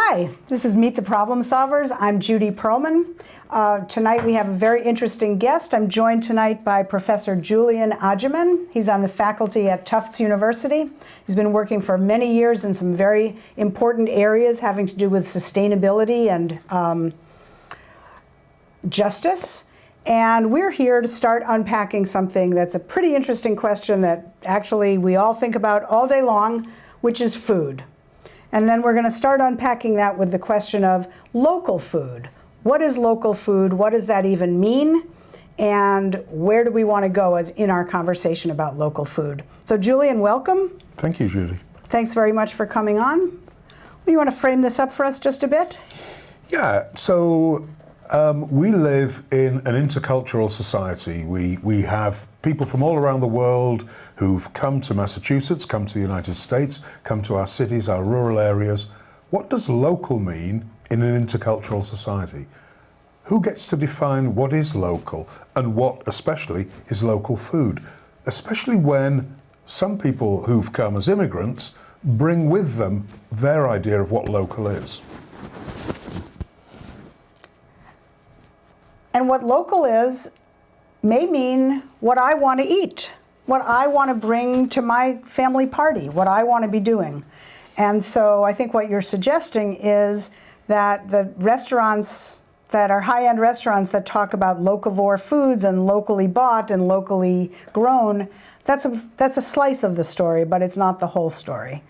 Hi, this is Meet the Problem Solvers. I'm Judy Perlman. Tonight we have a very interesting guest. I'm joined tonight by Professor Julian Agyeman. He's on the faculty at Tufts University. He's been working for many years in some very important areas having to do with sustainability and justice. And we're here to start unpacking something that's a pretty interesting question that actually we all think about all day long, which is food. And then we're going to start unpacking that with the question of local food. What is local food? What does that even mean? And where do we want to go as in our conversation about local food? So Julian, welcome. Thank you, Judy. Thanks very much for coming on. Well, you want to frame this up for us just a bit? Yeah, so we live in an intercultural society. We have people from all around the world who've come to Massachusetts, come to the United States, come to our cities, our rural areas. What does local mean in an intercultural society? Who gets to define what is local and what especially is local food? Especially when some people who've come as immigrants bring with them their idea of what local is. And what local is may mean what I want to eat, what I want to bring to my family party, what I want to be doing. And so I think what you're suggesting is that the restaurants that are high-end restaurants that talk about locavore foods and locally bought and locally grown, that's a slice of the story, but it's not the whole story.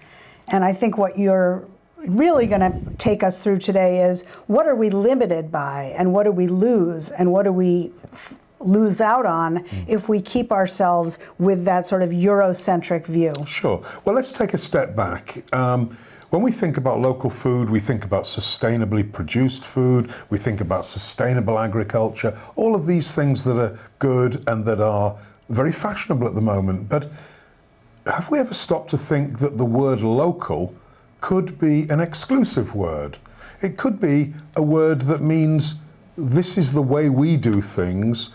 And I think what you're really going to take us through today is what are we limited by and what do we lose and what do we lose out on if we keep ourselves with that sort of Eurocentric view? Sure. Well, let's take a step back. When we think about local food, we think about sustainably produced food, we think about sustainable agriculture, all of these things that are good and that are very fashionable at the moment. But have we ever stopped to think that the word local could be an exclusive word? It could be a word that means this is the way we do things.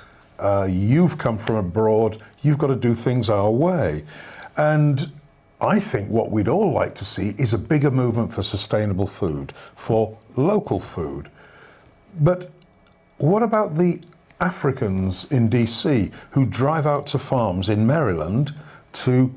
You've come from abroad, you've got to do things our way. And I think what we'd all like to see is a bigger movement for sustainable food, for local food. But what about the Africans in DC who drive out to farms in Maryland to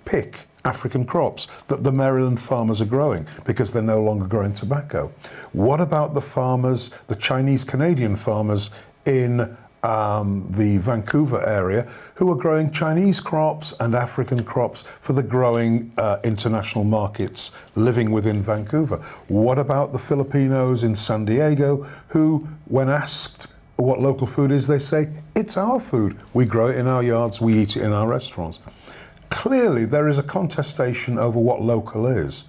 pick African crops that the Maryland farmers are growing because they're no longer growing tobacco? What about the farmers, the Chinese-Canadian farmers in the Vancouver area who are growing Chinese crops and African crops for the growing international markets living within Vancouver? What about the Filipinos in San Diego who, when asked what local food is, they say, it's our food. We grow it in our yards, we eat it in our restaurants. Clearly, there is a contestation over what local is.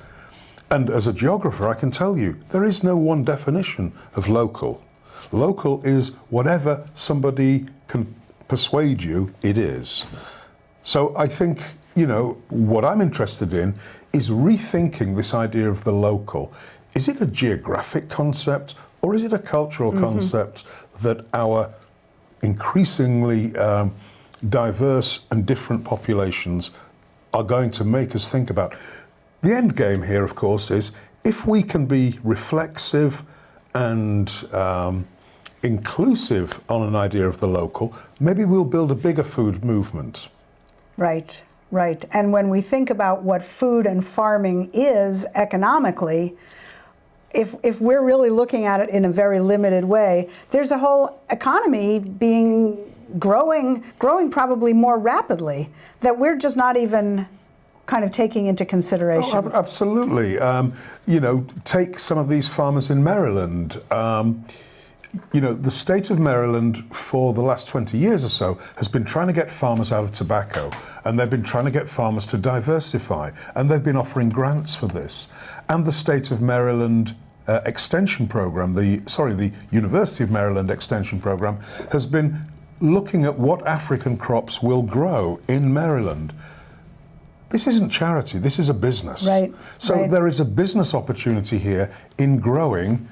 And as a geographer, I can tell you, there is no one definition of local. Local is whatever somebody can persuade you it is. So I think, what I'm interested in is rethinking this idea of the local. Is it a geographic concept or is it a cultural concept that our increasingly diverse and different populations are going to make us think about? The end game here, of course, is if we can be reflexive and inclusive on an idea of the local, maybe we'll build a bigger food movement. Right, right. And when we think about what food and farming is economically, if we're really looking at it in a very limited way, there's a whole economy growing probably more rapidly that we're just not even kind of taking into consideration. Oh, absolutely. Take some of these farmers in Maryland. The state of Maryland for the last 20 years or so has been trying to get farmers out of tobacco, and they've been trying to get farmers to diversify, and they've been offering grants for this. And the state of Maryland extension program, the University of Maryland extension program, has been looking at what African crops will grow in Maryland. This isn't charity, this is a business. Right. So right. There is a business opportunity here in growing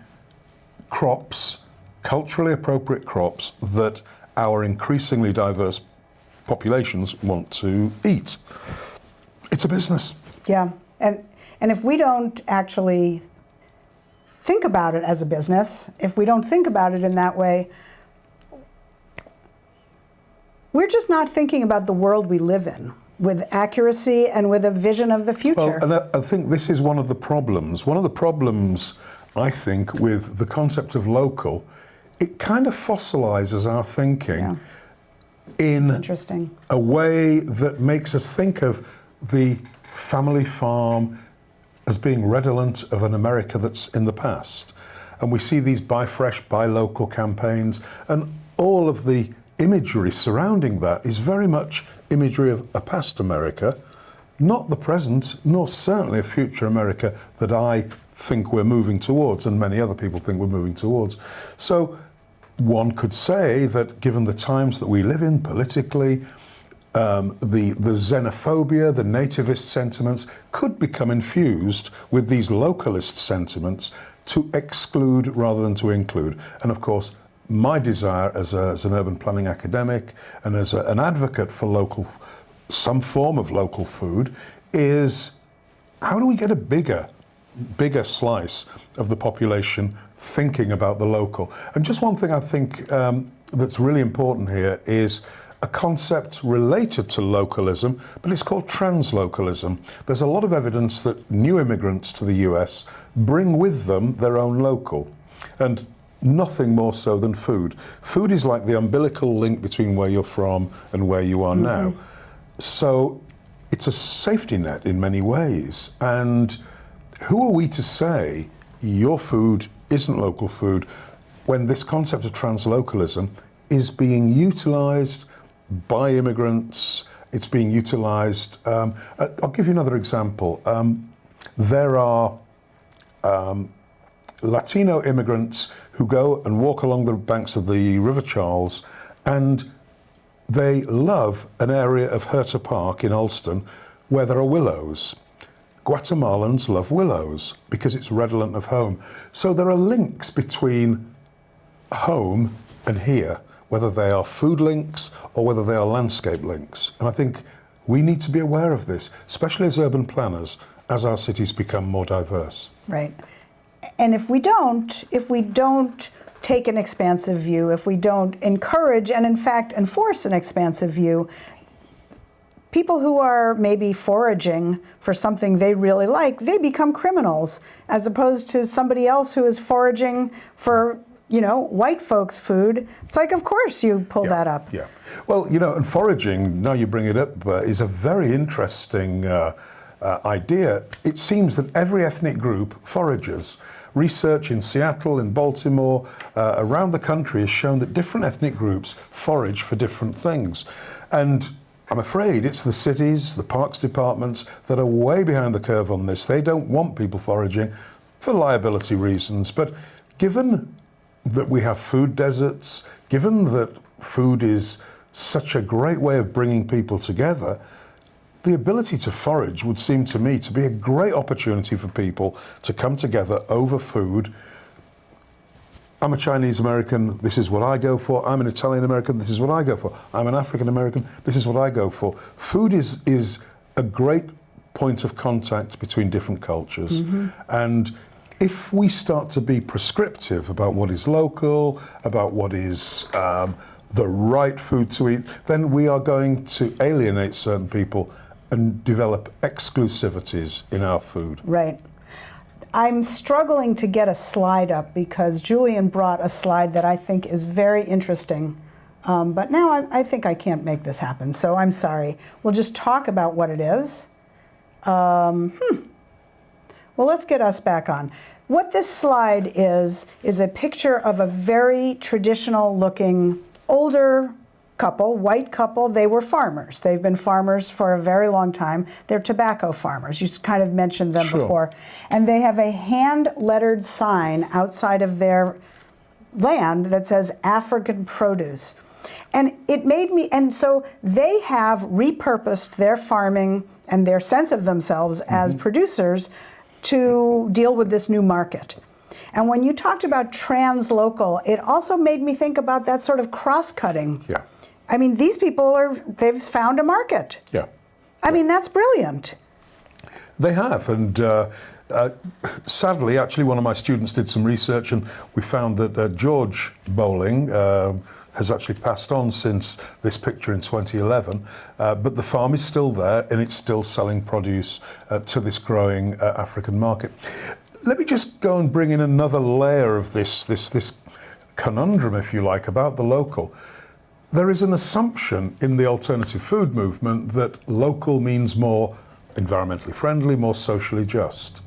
crops, culturally appropriate crops that our increasingly diverse populations want to eat. It's a business. Yeah, and if we don't actually think about it as a business, if we don't think about it in that way, we're just not thinking about the world we live in with accuracy and with a vision of the future. Well, and I think this is one of the problems. One of the problems, I think, with the concept of local, it kind of fossilizes our thinking in interesting. a way that makes us think of the family farm as being redolent of an America that's in the past. And we see these buy fresh, buy local campaigns, and all of the imagery surrounding that is very much imagery of a past America, not the present, nor certainly a future America that I think we're moving towards, and many other people think we're moving towards. So one could say that given the times that we live in politically, the xenophobia, the nativist sentiments could become infused with these localist sentiments to exclude rather than to include. And of course, my desire as an urban planning academic and as an advocate for some form of local food is, how do we get a bigger slice of the population thinking about the local? And just one thing I think that's really important here is a concept related to localism, but it's called translocalism. There's a lot of evidence that new immigrants to the US bring with them their own local, and nothing more so than food. Food is like the umbilical link between where you're from and where you are now. So it's a safety net in many ways. And who are we to say your food isn't local food when this concept of translocalism is being utilized by immigrants? It's being utilized. I'll give you another example. There are Latino immigrants who go and walk along the banks of the River Charles, and they love an area of Herta Park in Ulston where there are willows. Guatemalans love willows because it's redolent of home. So there are links between home and here, whether they are food links or whether they are landscape links. And I think we need to be aware of this, especially as urban planners, as our cities become more diverse. Right. And if we don't take an expansive view, if we don't encourage and in fact enforce an expansive view, people who are maybe foraging for something they really like, they become criminals, as opposed to somebody else who is foraging for, white folks' food. It's like, of course you pull that up. Yeah. Well, and foraging, now you bring it up, is a very interesting idea. It seems that every ethnic group forages. Research in Seattle, in Baltimore, around the country has shown that different ethnic groups forage for different things. And I'm afraid it's the cities, the parks departments that are way behind the curve on this. They don't want people foraging for liability reasons. But given that we have food deserts, given that food is such a great way of bringing people together, the ability to forage would seem to me to be a great opportunity for people to come together over food. I'm a Chinese American, this is what I go for. I'm an Italian American, this is what I go for. I'm an African American, this is what I go for. Food is a great point of contact between different cultures. And if we start to be prescriptive about what is local, about what is the right food to eat, then we are going to alienate certain people and develop exclusivities in our food. Right. I'm struggling to get a slide up because Julian brought a slide that I think is very interesting. But now I think I can't make this happen, so I'm sorry. We'll just talk about what it is. Well, let's get us back on. What this slide is a picture of a very traditional looking older couple, white couple. They were farmers. They've been farmers for a very long time. They're tobacco farmers. You kind of mentioned them before. And they have a hand-lettered sign outside of their land that says African produce. And it made me, and so they have repurposed their farming and their sense of themselves as producers to deal with this new market. And when you talked about translocal, it also made me think about that sort of cross-cutting. Yeah. I mean, these people they've found a market. Yeah. I mean, that's brilliant. They have, and Sadly, actually, one of my students did some research, and we found that George Bowling has actually passed on since this picture in 2011, but the farm is still there, and it's still selling produce to this growing African market. Let me just go and bring in another layer of this conundrum, if you like, about the local. There is an assumption in the alternative food movement that local means more environmentally friendly, more socially just.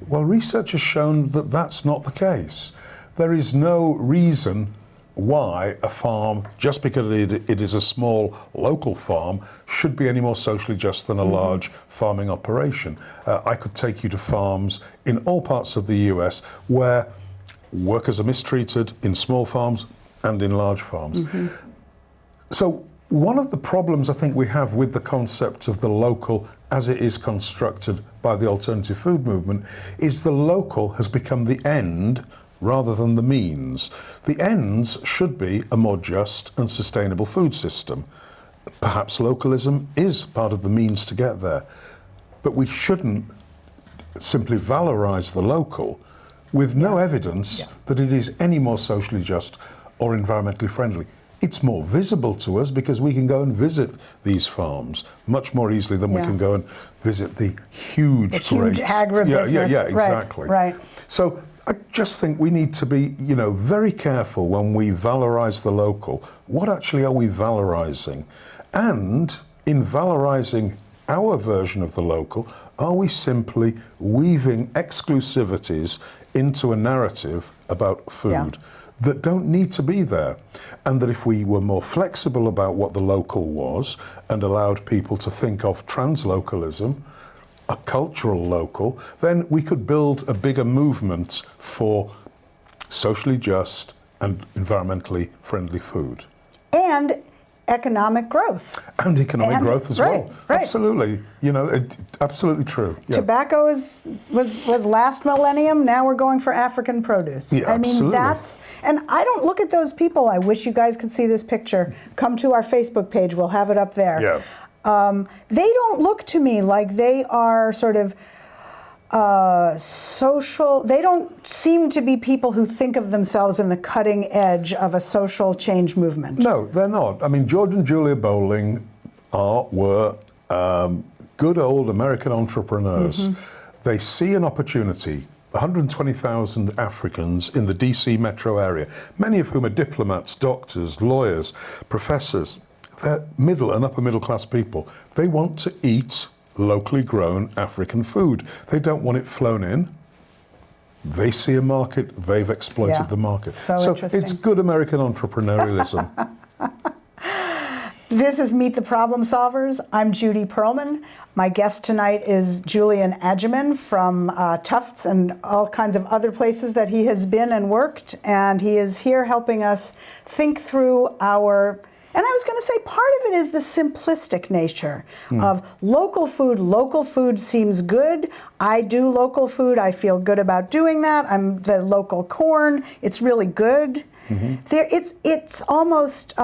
Well, research has shown that that's not the case. There is no reason why a farm, just because it is a small local farm, should be any more socially just than a large farming operation. I could take you to farms in all parts of the US where workers are mistreated in small farms and in large farms. So one of the problems I think we have with the concept of the local as it is constructed by the alternative food movement is the local has become the end rather than the means. The ends should be a more just and sustainable food system. Perhaps localism is part of the means to get there, but we shouldn't simply valorize the local with no evidence that it is any more socially just or environmentally friendly. It's more visible to us because we can go and visit these farms much more easily than we can go and visit the huge agribusiness. Yeah, exactly. Right. So I just think we need to be, very careful when we valorize the local. What actually are we valorizing? And in valorizing our version of the local, are we simply weaving exclusivities into a narrative about food that don't need to be there? And that if we were more flexible about what the local was and allowed people to think of translocalism, a cultural local, then we could build a bigger movement for socially just and environmentally friendly food. And economic growth. And economic growth as well. Right. Absolutely. Absolutely true. Yeah. Tobacco was last millennium. Now we're going for African produce. Yeah, absolutely. And I don't look at those people. I wish you guys could see this picture. Come to our Facebook page. We'll have it up there. Yeah. They don't look to me like they are sort of social. They don't seem to be people who think of themselves in the cutting edge of a social change movement. No, they're not. I mean, George and Julia Bowling were good old American entrepreneurs. They see an opportunity. 120,000 Africans in the DC metro area, many of whom are diplomats, doctors, lawyers, professors. They're middle and upper middle class people. They want to eat locally grown African food. They don't want it flown in. They see a market, they've exploited the market. So interesting. It's good American entrepreneurialism. This is Meet the Problem Solvers. I'm Judy Perlman. My guest tonight is Julian Agyeman from Tufts and all kinds of other places that he has been and worked. And he is here helping us think through our, and I was going to say part of it is the simplistic nature of local food. Local food seems good. I do local food. I feel good about doing that. I'm the local corn. It's really good. It's almost...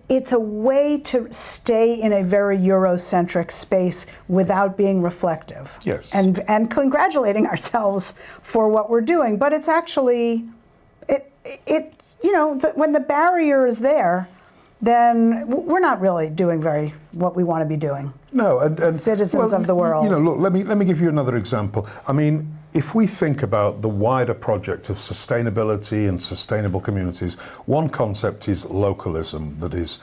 It's a way to stay in a very Eurocentric space without being reflective. Yes. And congratulating ourselves for what we're doing. But it's actually, when the barrier is there, then we're not really doing what we want to be doing. No, and citizens of the world. Look, let me give you another example. I mean, if we think about the wider project of sustainability and sustainable communities, one concept is localism, that is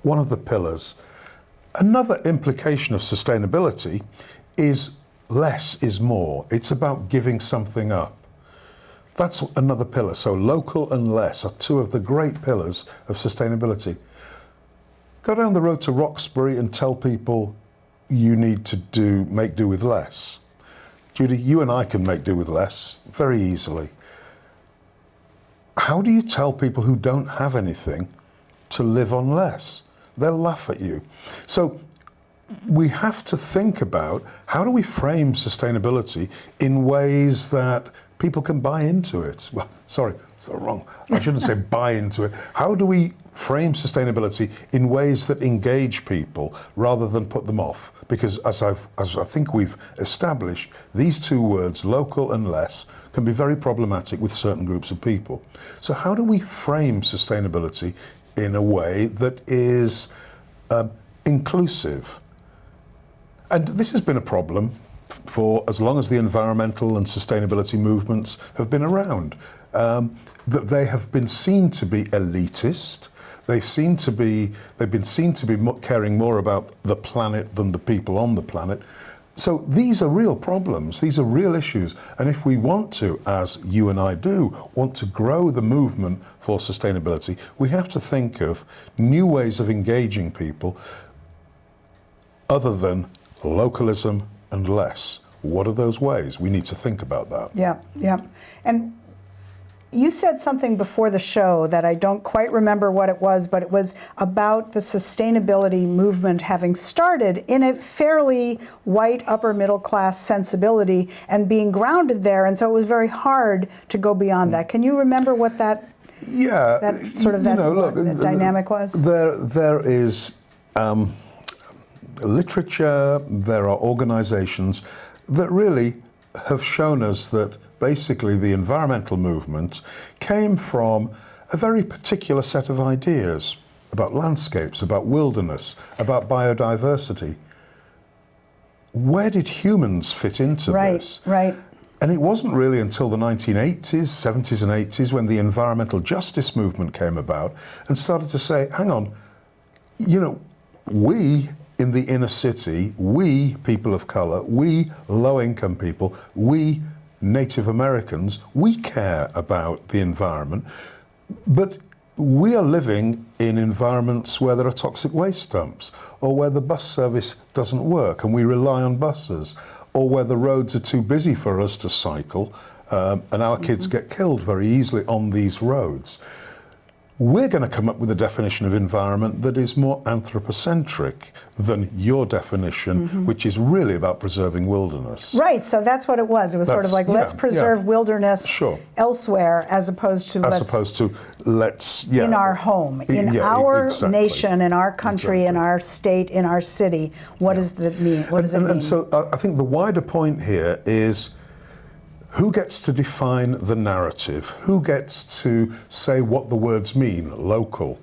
one of the pillars. Another implication of sustainability is less is more. It's about giving something up. That's another pillar. So local and less are two of the great pillars of sustainability. Go down the road to Roxbury and tell people you need to make do with less. Judy, you and I can make do with less very easily. How do you tell people who don't have anything to live on less? They'll laugh at you. So we have to think about how do we frame sustainability in ways that people can buy into it. Well, so wrong. I shouldn't say buy into it. How do we frame sustainability in ways that engage people rather than put them off? Because as I think we've established, these two words, local and less, can be very problematic with certain groups of people. So how do we frame sustainability in a way that is inclusive? And this has been a problem for as long as the environmental and sustainability movements have been around. That they have been seen to be elitist. They've been seen to be caring more about the planet than the people on the planet. So these are real problems. These are real issues. And if we want to, as you and I do, want to grow the movement for sustainability, we have to think of new ways of engaging people other than localism and less. What are those ways? We need to think about that. Yeah, yeah. And you said something before the show that I don't quite remember what it was, but it was about the sustainability movement having started in a fairly white upper middle class sensibility and being grounded there, and so it was very hard to go beyond that. Can you remember what that that dynamic was? There is literature, there are organizations that really have shown us that basically the environmental movement came from a very particular set of ideas about landscapes, about wilderness, about biodiversity. Where did humans fit into this? Right. And it wasn't really until the 1980s, 70s and 80s when the environmental justice movement came about and started to say, hang on, we in the inner city, we people of color, we low-income people, we Native Americans, we care about the environment, but we are living in environments where there are toxic waste dumps, or where the bus service doesn't work and we rely on buses, or where the roads are too busy for us to cycle, and our kids get killed very easily on these roads. We're going to come up with a definition of environment that is more anthropocentric than your definition, which is really about preserving wilderness. Right, so that's what it was. It was sort of like, let's preserve wilderness elsewhere, as opposed to let's in our home, in our nation, in our country, in our state, in our city. What does that mean? What does it mean? And so I think the wider point here is, who gets to define the narrative? Who gets to say what the words mean? Local,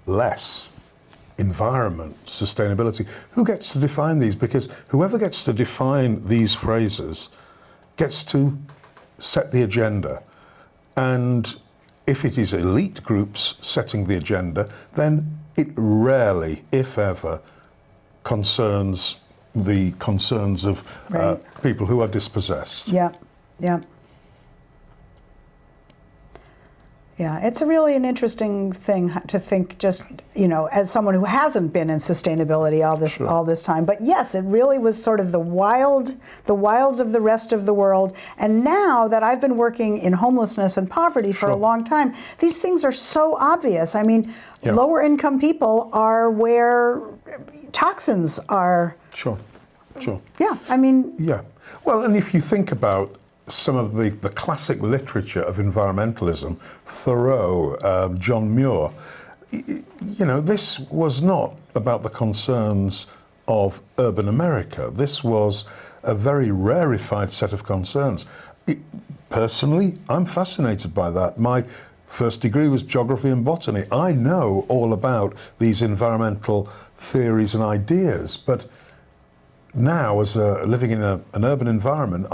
less, environment, sustainability. Who gets to define these? Because whoever gets to define these phrases gets to set the agenda. And if it is elite groups setting the agenda, then it rarely, if ever, concerns the concerns of people who are dispossessed. Yeah. Yeah, it's really an interesting thing to think, just, as someone who hasn't been in sustainability all this time. But yes, it really was sort of the wilds of the rest of the world. And now that I've been working in homelessness and poverty for a long time, these things are so obvious. I mean, lower income people are where toxins are. Sure. Yeah, I mean. Yeah. Well, and if you think about some of the classic literature of environmentalism, Thoreau, John Muir, this was not about the concerns of urban America. This was a very rarefied set of concerns. Personally, I'm fascinated by that. My first degree was geography and botany. I know all about these environmental theories and ideas, but now, as living in an urban environment,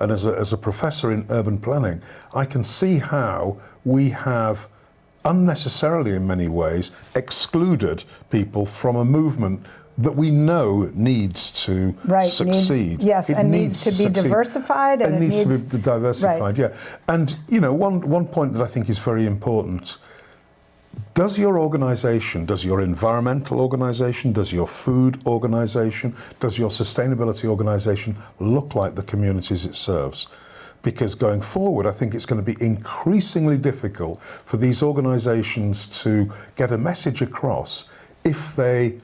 and as a professor in urban planning, I can see how we have unnecessarily, in many ways, excluded people from a movement that we know needs to succeed. Needs to be diversified. And it needs to be diversified, And, one point that I think is very important: does your organization, does your environmental organization, does your food organization, does your sustainability organization look like the communities it serves? Because going forward, I think it's going to be increasingly difficult for these organizations to get a message across if they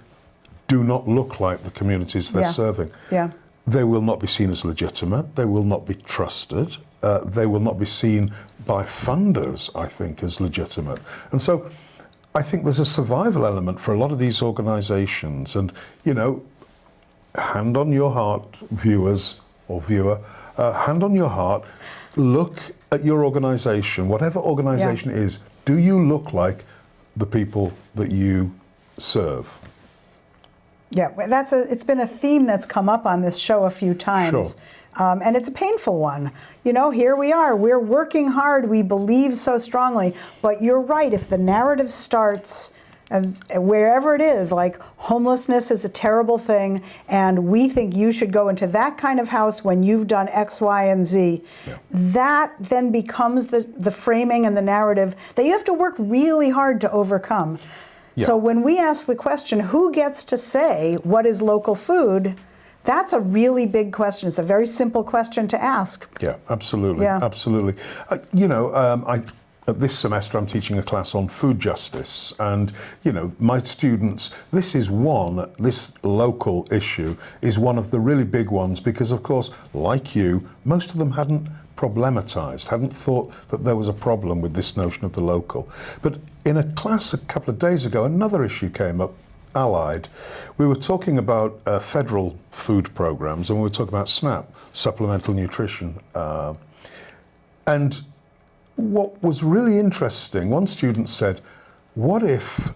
do not look like the communities they're serving. They will not be seen as legitimate, they will not be trusted, they will not be seen by funders, I think, as legitimate. And so I think there's a survival element for a lot of these organizations. And, you know, hand on your heart, viewers or viewer, hand on your heart, look at your organization, whatever organization it is, do you look like the people that you serve? Yeah, it's been a theme that's come up on this show a few times. Sure. And it's a painful one. You know, here we are, we're working hard, we believe so strongly, but you're right, if the narrative starts as, wherever it is, like homelessness is a terrible thing, and we think you should go into that kind of house when you've done X, Y, and Z, that then becomes the framing and the narrative that you have to work really hard to overcome. So when we ask the question, who gets to say what is local food, that's a really big question. It's a very simple question to ask. Yeah, absolutely, absolutely. You know, this semester I'm teaching a class on food justice, and you know, my students, this local issue is one of the really big ones, because of course, like you, most of them hadn't problematized, hadn't thought that there was a problem with this notion of the local. But in a class a couple of days ago, another issue came up, allied. We were talking about federal food programs, and we were talking about SNAP, supplemental nutrition. And what was really interesting, one student said, what if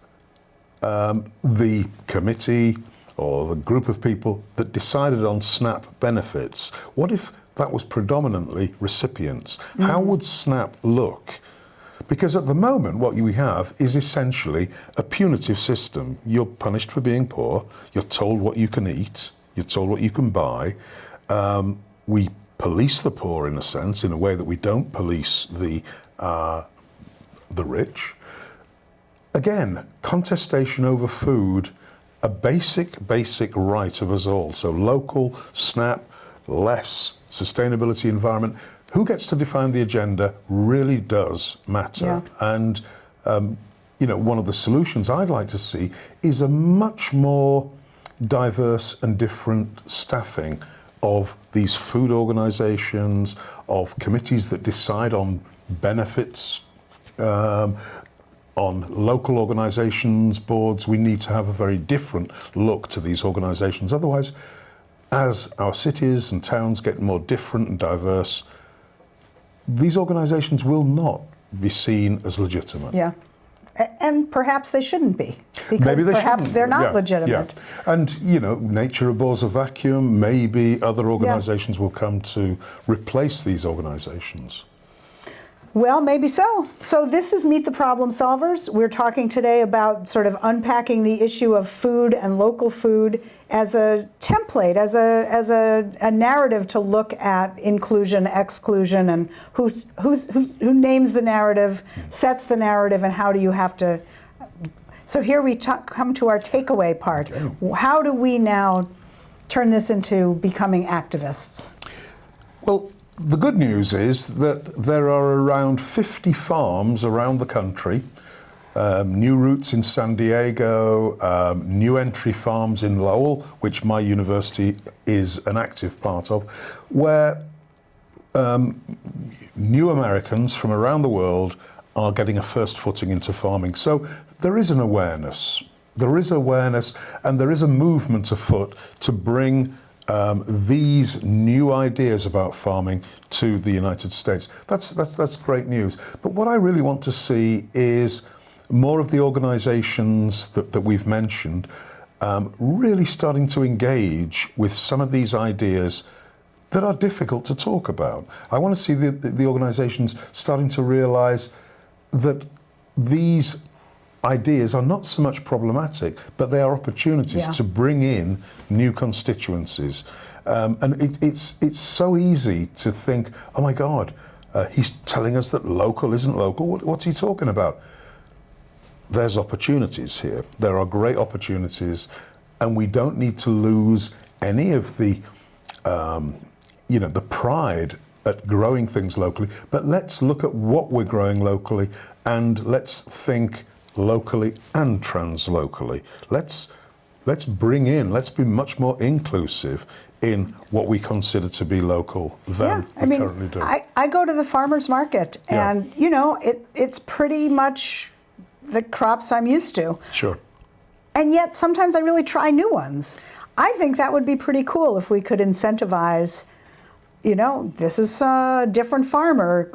the committee or the group of people that decided on SNAP benefits, what if that was predominantly recipients? How would SNAP look? Because at the moment, what we have is essentially a punitive system. You're punished for being poor, you're told what you can eat, you're told what you can buy. We police the poor, in a sense, in a way that we don't police the rich. Again, contestation over food, a basic right of us all. So local, SNAP, less, sustainability, environment. Who gets to define the agenda really does matter. And you know, one of the solutions I'd like to see is a much more diverse and different staffing of these food organizations, of committees that decide on benefits, on local organizations, boards. We need to have a very different look to these organizations. Otherwise, as our cities and towns get more different and diverse, these organizations will not be seen as legitimate. Yeah. And perhaps they shouldn't be, because maybe perhaps they're not legitimate. And, you know, nature abhors a vacuum. Maybe other organizations will come to replace these organizations. Well, maybe so. So this is Meet the Problem Solvers. We're talking today about sort of unpacking the issue of food and local food as a template, as a narrative to look at inclusion, exclusion, and who names the narrative, sets the narrative, and how do you have to. So here we come to our takeaway part. How do we now turn this into becoming activists? Well, the good news is that there are around 50 farms around the country, new routes in San Diego, new entry farms in Lowell, which my university is an active part of, where new Americans from around the world are getting a first footing into farming. So there is an awareness. There is awareness, and there is a movement afoot to bring these new ideas about farming to the United States. That's great news. But what I really want to see is more of the organizations that we've mentioned really starting to engage with some of these ideas that are difficult to talk about. I want to see the organizations starting to realize that these ideas are not so much problematic, but they are opportunities to bring in new constituencies. And it's so easy to think, oh my God, he's telling us that local isn't local. What's he talking about? There's opportunities here. There are great opportunities, and we don't need to lose any of the, the pride at growing things locally. But let's look at what we're growing locally, and let's think locally and translocally. Let's bring in, let's be much more inclusive in what we consider to be local than we currently do. I go to the farmer's market, and you know, it's pretty much the crops I'm used to. Sure. And yet sometimes I really try new ones. I think that would be pretty cool if we could incentivize, you know, this is a different farmer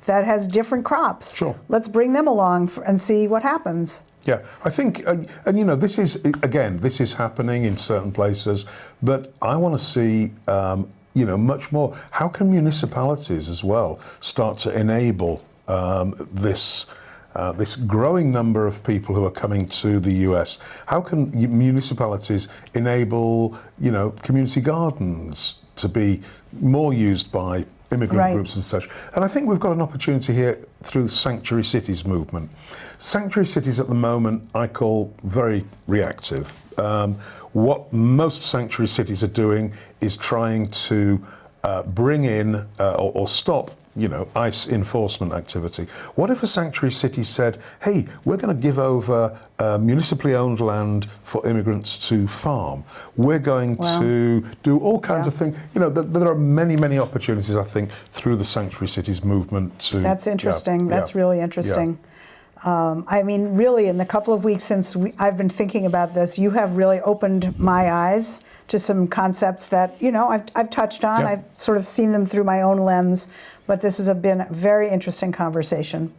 that has different crops. Sure. Let's bring them along and see what happens. Yeah, I think, and you know, this is happening in certain places, but I want to see, you know, much more. How can municipalities as well start to enable this growing number of people who are coming to the US? How can municipalities enable, you know, community gardens to be more used by immigrant groups and such? And I think we've got an opportunity here through the Sanctuary Cities movement. Sanctuary cities at the moment I call very reactive. What most sanctuary cities are doing is trying to bring in or stop, you know, ICE enforcement activity. What if a sanctuary city said, hey, we're going to give over municipally owned land for immigrants to farm. We're going to do all kinds of things. You know, there are many, many opportunities, I think, through the Sanctuary Cities movement to... That's interesting. That's really interesting. I mean, really, in the couple of weeks since I've been thinking about this, you have really opened my eyes to some concepts that, you know, I've touched on. I've sort of seen them through my own lens, but this has been a very interesting conversation.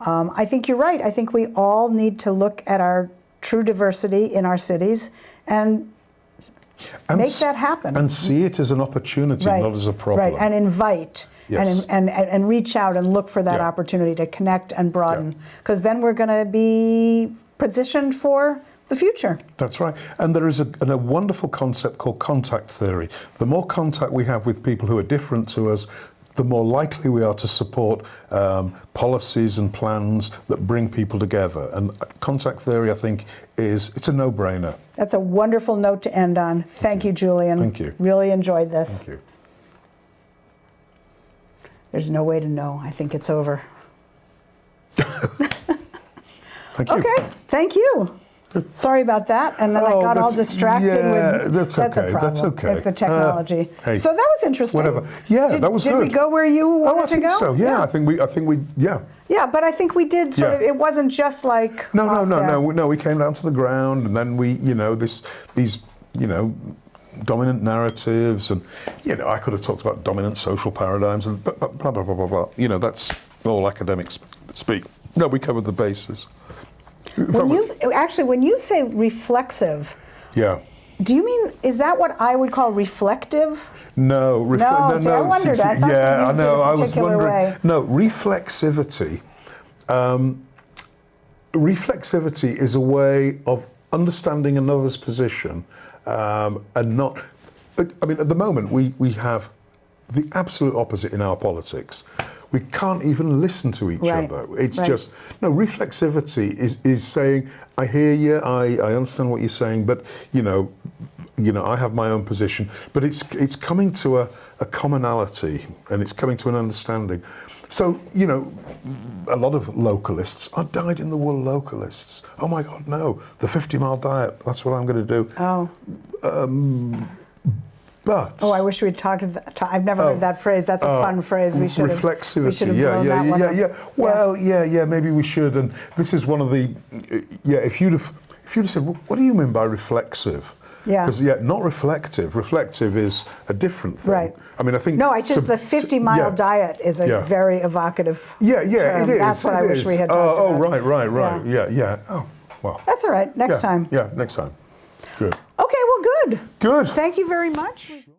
I think you're right. I think we all need to look at our true diversity in our cities and make that happen. And see it as an opportunity, not as a problem. Right, and invite. Yes. And reach out and look for that opportunity to connect and broaden, because then we're going to be positioned for the future. That's right. And there is a wonderful concept called contact theory. The more contact we have with people who are different to us, the more likely we are to support policies and plans that bring people together. And contact theory, I think, it's a no-brainer. That's a wonderful note to end on. Thank you, Julian. Thank you. Really enjoyed this. Thank you. There's no way to know. I think it's over. Thank you. Okay, thank you. Sorry about that, and then I got all distracted with... That's okay. A problem. That's okay. It's the technology. Hey, so that was interesting. Whatever. Yeah, that was good. Did we go where you wanted to go? I think so. Yeah, I think we. Yeah. Yeah, but I think we did sort of. It wasn't just like No. We came down to the ground, and then we, you know, these, you know, dominant narratives, and you know, I could have talked about dominant social paradigms, and blah blah blah blah blah. You know, that's all academics speak. No, we covered the bases. When you say reflexive, do you mean, is that what I would call reflective? No, no. I wondered. I thought you used it a particular way. No, reflexivity. Reflexivity is a way of understanding another's position, and not. I mean, at the moment we have the absolute opposite in our politics. We can't even listen to each other. It's just, no, reflexivity is saying, I hear you, I understand what you're saying, but you know, I have my own position. But it's coming to a commonality, and it's coming to an understanding. So, you know, a lot of localists are dyed-in-the-wool localists. Oh my God, no, the 50-mile diet, that's what I'm going to do. Oh. But I wish we'd talked. I've never heard that phrase. That's a fun phrase. We should have. Reflexivity. Yeah. Well, maybe we should. And this is one of the. If you'd have said, well, what do you mean by reflexive? Yeah. Because not reflective. Reflective is a different thing. Right. I mean, I think. No, it's just the 50-mile diet is a very evocative. Yeah, term. it is. That's what I wish we had talked about. Right. Yeah. Oh, well. That's all right. Next time. Yeah, next time. Good. Okay, well, good. Good. Thank you very much.